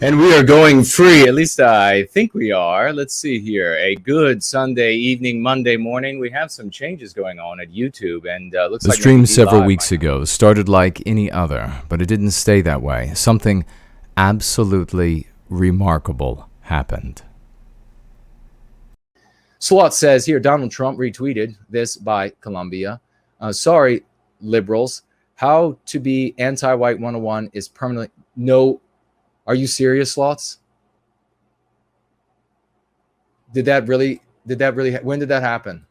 And we are going free, at least I think we are. Let's see here. A good Sunday evening, Monday morning. We have some changes going on at YouTube, and looks like the stream several weeks ago started like any other, but it didn't stay that way. Something absolutely remarkable happened. Slot says here, Donald Trump retweeted this by Columbia. Sorry, liberals. How to be anti-white 101 is permanently no. Are you serious, Slots? Did that really, when did that happen?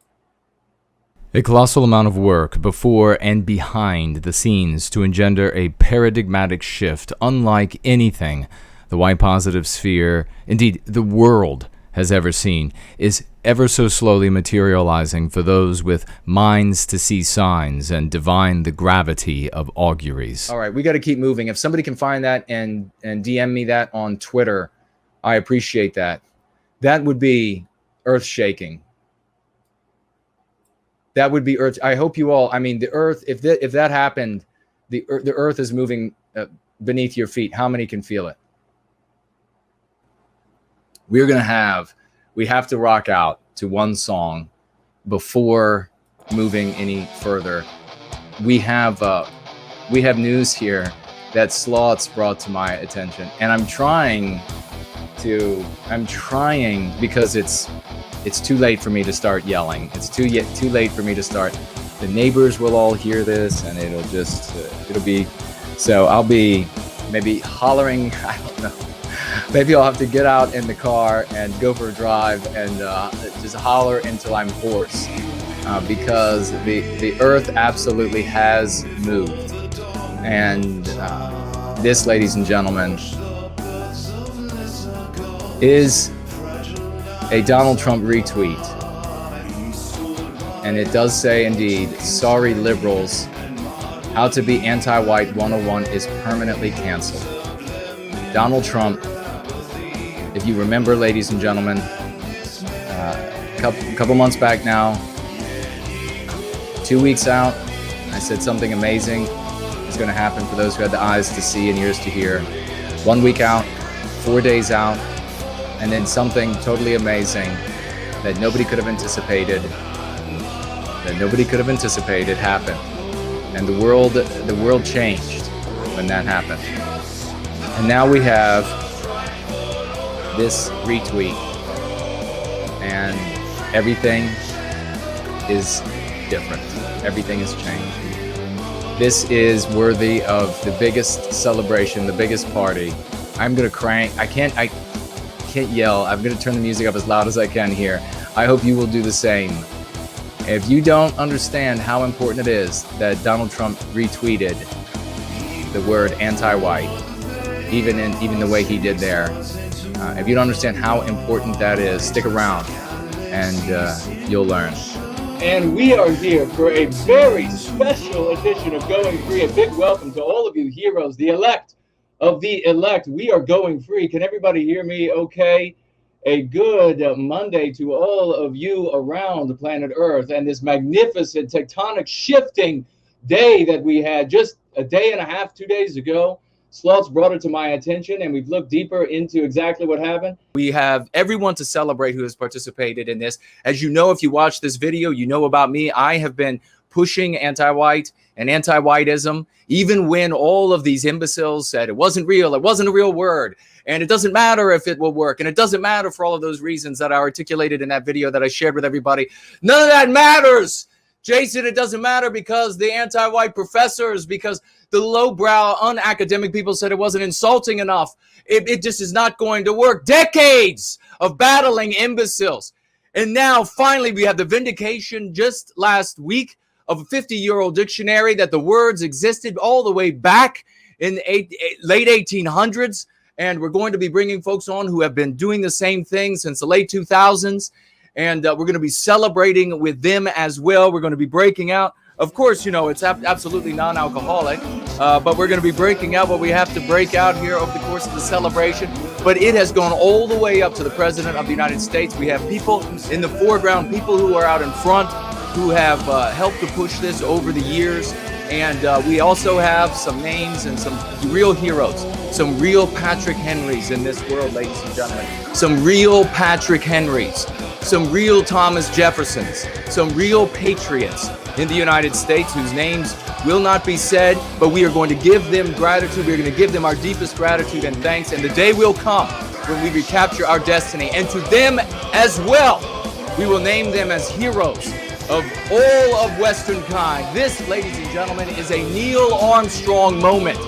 A colossal amount of work before and behind the scenes to engender a paradigmatic shift unlike anything the white positive sphere, indeed the world, has ever seen, is ever so slowly materializing for those with minds to see signs and divine the gravity of auguries. All right, we got to keep moving. If somebody can find that and DM me that on Twitter, I appreciate that. That would be earth-shaking. That would be earth. I hope you all, I mean, the earth, if that happened, the earth is moving beneath your feet. How many can feel it? We have to rock out to one song before moving any further. We have news here that Slots brought to my attention, and I'm trying because it's too late for me to start yelling. It's too late for me to start. The neighbors will all hear this, and it'll be, so I'll be maybe hollering. I don't know. Maybe I'll have to get out in the car and go for a drive and just holler until I'm hoarse, because the earth absolutely has moved. And this, ladies and gentlemen, is a Donald Trump retweet. And it does say, indeed, sorry liberals, how to be anti-white 101 is permanently canceled. Donald Trump, if you remember, ladies and gentlemen, a couple months back now, 2 weeks out, I said something amazing is going to happen for those who had the eyes to see and ears to hear. 1 week out, 4 days out, and then something totally amazing that nobody could have anticipated, happened. And the world changed when that happened. And now we have this retweet, and everything is different. Everything has changed. This is worthy of the biggest celebration, the biggest party. I'm gonna crank. I can't yell. I'm gonna turn the music up as loud as I can here. I hope you will do the same. If you don't understand how important it is that Donald Trump retweeted the word anti-white, even the way he did there, if you don't understand how important that is, stick around and you'll learn. And we are here for a very special edition of Going Free. A big welcome to all of you heroes, the elect of the elect. We are going free. Can everybody hear me okay? A good Monday to all of you around the planet Earth, and this magnificent tectonic shifting day that we had just a day and a half, 2 days ago. Slots brought it to my attention, and we've looked deeper into exactly what happened. We have everyone to celebrate who has participated in this. As you know, if you watch this video, you know about me. I have been pushing anti-white and anti-whiteism, even when all of these imbeciles said it wasn't real, it wasn't a real word, and it doesn't matter if it will work, and it doesn't matter for all of those reasons that I articulated in that video that I shared with everybody. None of that matters, Jason. It doesn't matter because the anti-white professors, because the lowbrow, unacademic people said it wasn't insulting enough. It just is not going to work. Decades of battling imbeciles. And now, finally, we have the vindication just last week of a 50-year-old dictionary that the words existed all the way back in the late 1800s. And we're going to be bringing folks on who have been doing the same thing since the late 2000s. And we're going to be celebrating with them as well. We're going to be breaking out. Of course, you know, it's absolutely non-alcoholic, but we're going to be breaking out what we have to break out here over the course of the celebration. But it has gone all the way up to the President of the United States. We have people in the foreground, people who are out in front, who have helped to push this over the years. And we also have some names and some real heroes, some real Patrick Henrys in this world, ladies and gentlemen. Some real Patrick Henrys, some real Thomas Jeffersons, some real patriots in the United States whose names will not be said, but we are going to give them gratitude. We're going to give them our deepest gratitude and thanks. And the day will come when we recapture our destiny. And to them as well, we will name them as heroes of all of Western kind. This, ladies and gentlemen, is a Neil Armstrong moment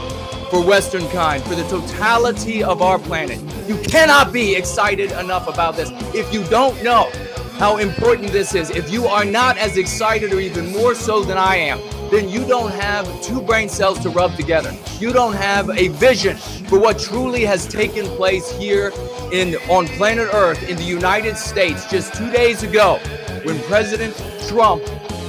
for Western kind, for the totality of our planet. You cannot be excited enough about this. If you don't know how important this is, if you are not as excited or even more so than I am, then you don't have two brain cells to rub together. You don't have a vision for what truly has taken place here on planet Earth in the United States just 2 days ago, when President Trump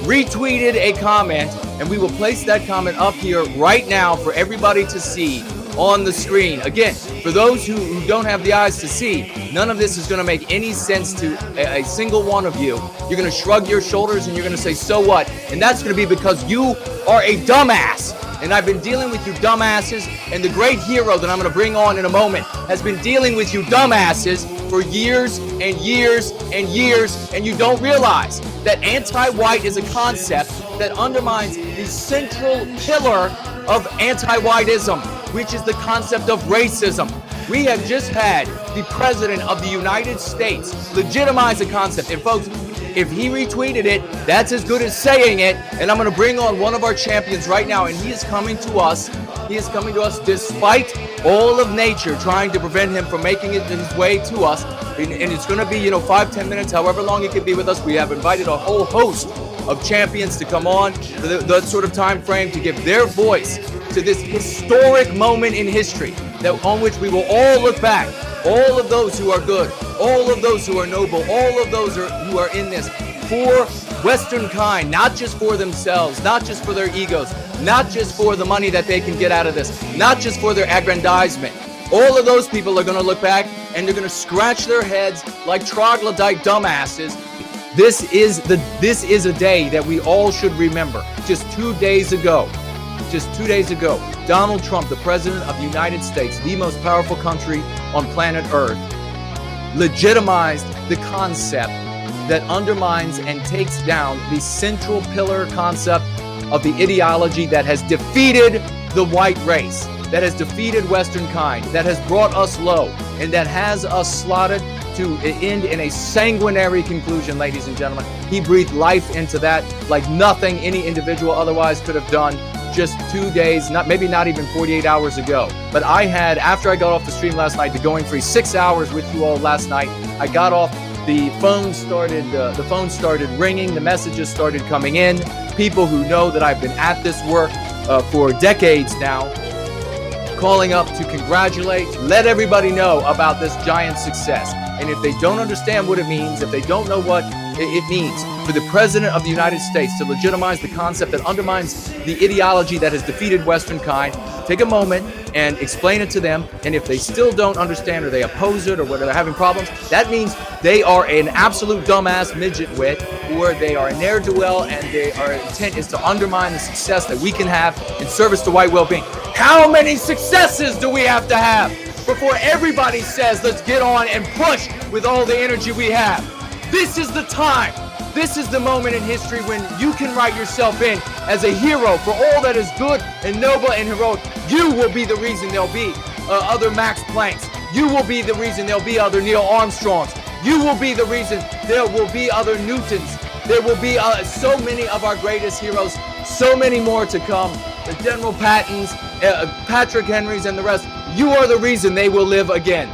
retweeted a comment, and we will place that comment up here right now for everybody to see on the screen. Again, for those who don't have the eyes to see, none of this is going to make any sense to a single one of you. You're going to shrug your shoulders and you're going to say, so what? And that's going to be because you are a dumbass. And I've been dealing with you dumbasses, and the great hero that I'm going to bring on in a moment has been dealing with you dumbasses for years and years and years, and you don't realize that anti-white is a concept that undermines the central pillar of anti-whiteism, which is the concept of racism. We have just had the President of the United States legitimize the concept. And folks, if he retweeted it, that's as good as saying it. And I'm going to bring on one of our champions right now, and he is coming to us. He is coming to us despite all of nature trying to prevent him from making it his way to us. And it's going to be, 5-10 minutes, however long he can be with us. We have invited a whole host of champions to come on for the sort of time frame to give their voice to this historic moment in history on which we will all look back. All of those who are good, all of those who are noble, all of those who are in this for Western kind, not just for themselves, not just for their egos, not just for the money that they can get out of this, not just for their aggrandizement. All of those people are going to look back and they're going to scratch their heads like troglodyte dumbasses. This is a day that we all should remember. Just 2 days ago, Donald Trump, the President of the United States, the most powerful country on planet Earth, legitimized the concept that undermines and takes down the central pillar concept of the ideology that has defeated the white race, that has defeated Western kind, that has brought us low, and that has us slotted to end in a sanguinary conclusion, ladies and gentlemen. He breathed life into that like nothing any individual otherwise could have done just 2 days, maybe not even 48 hours ago. But I had, after I got off the stream last night, the Going Free 6 hours with you all last night, I got off, the phone started ringing, the messages started coming in, people who know that I've been at this work for decades now, calling up to congratulate, let everybody know about this giant success. And if they don't understand what it means, if they don't know what it means for the President of the United States to legitimize the concept that undermines the ideology that has defeated Western kind, take a moment and explain it to them. And if they still don't understand, or they oppose it, or whether they're having problems, that means they are an absolute dumbass midget wit, or they are a ne'er-do-well, and their intent is to undermine the success that we can have in service to white well-being. How many successes do we have to have before everybody says, let's get on and push with all the energy we have? This is the time. This is the moment in history when you can write yourself in as a hero for all that is good and noble and heroic. You will be the reason there'll be other Max Plancks. You will be the reason there'll be other Neil Armstrongs. You will be the reason there will be other Newtons. There will be so many of our greatest heroes, so many more to come. The General Pattons, Patrick Henrys, and the rest. You are the reason they will live again.